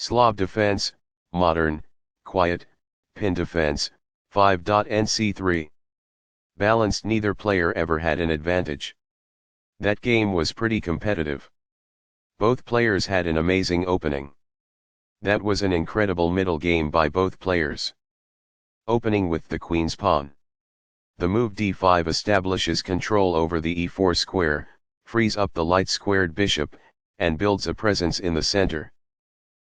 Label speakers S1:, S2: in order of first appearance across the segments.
S1: Slav defense, modern, quiet, pin defense, 5.nc3. Balanced, neither player ever had an advantage. That game was pretty competitive. Both players had an amazing opening. That was an incredible middle game by both players. Opening with the queen's pawn. The move d5 establishes control over the e4 square, frees up the light-squared bishop, and builds a presence in the center.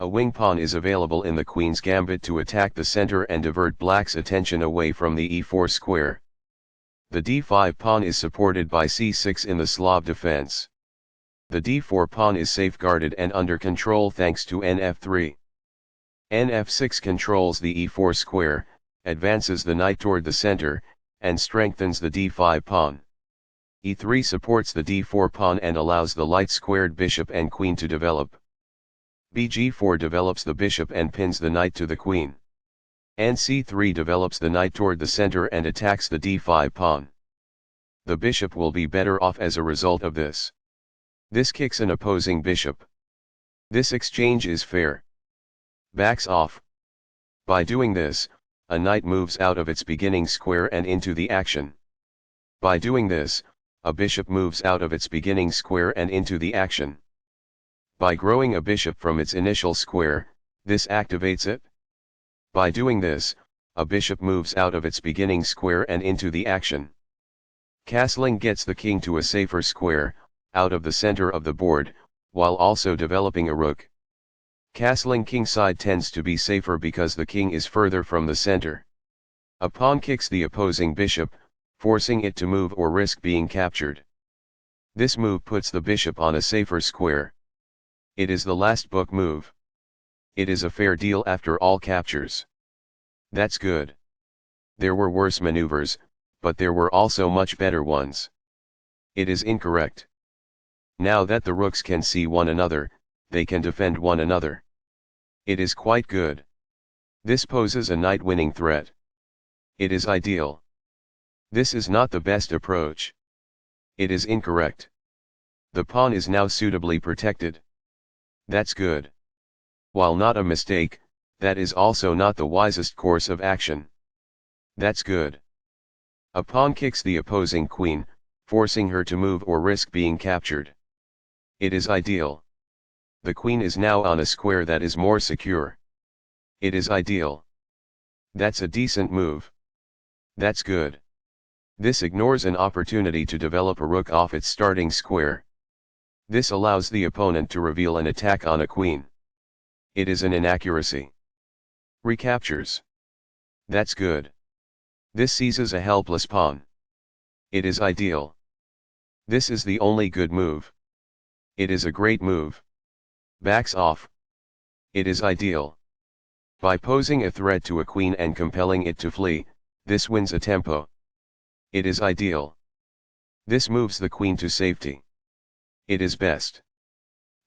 S1: A wing pawn is available in the queen's gambit to attack the center and divert black's attention away from the e4 square. The d5 pawn is supported by c6 in the Slav defense. The d4 pawn is safeguarded and under control thanks to nf3. nf6 controls the e4 square, advances the knight toward the center, and strengthens the d5 pawn. e3 supports the d4 pawn and allows the light-squared bishop and queen to develop. bg4 develops the bishop and pins the knight to the queen. nc3 develops the knight toward the center and attacks the d5 pawn. The bishop will be better off as a result of this. This kicks an opposing bishop. This exchange is fair. Backs off. By doing this, a knight moves out of its beginning square and into the action. By doing this, a bishop moves out of its beginning square and into the action. By growing a bishop from its initial square, this activates it. By doing this, a bishop moves out of its beginning square and into the action. Castling gets the king to a safer square, out of the center of the board, while also developing a rook. Castling kingside tends to be safer because the king is further from the center. A pawn kicks the opposing bishop, forcing it to move or risk being captured. This move puts the bishop on a safer square. It is the last book move. It is a fair deal after all captures. That's good. There were worse maneuvers, but there were also much better ones. It is incorrect. Now that the rooks can see one another, they can defend one another. It is quite good. This poses a knight-winning threat. It is ideal. This is not the best approach. It is incorrect. The pawn is now suitably protected. That's good. While not a mistake, that is also not the wisest course of action. That's good. A pawn kicks the opposing queen, forcing her to move or risk being captured. It is ideal. The queen is now on a square that is more secure. It is ideal. That's a decent move. That's good. This ignores an opportunity to develop a rook off its starting square. This allows the opponent to reveal an attack on a queen. It is an inaccuracy. Recaptures. That's good. This seizes a helpless pawn. It is ideal. This is the only good move. It is a great move. Backs off. It is ideal. By posing a threat to a queen and compelling it to flee, this wins a tempo. It is ideal. This moves the queen to safety. It is best.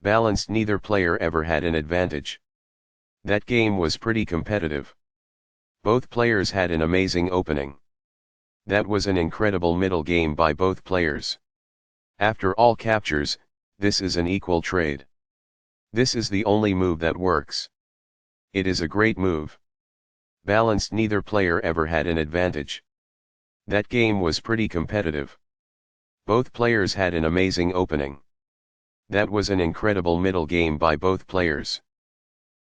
S1: Balanced, neither player ever had an advantage. That game was pretty competitive. Both players had an amazing opening. That was an incredible middle game by both players. After all captures, this is an equal trade. This is the only move that works. It is a great move. Balanced, neither player ever had an advantage. That game was pretty competitive. Both players had an amazing opening. That was an incredible middle game by both players.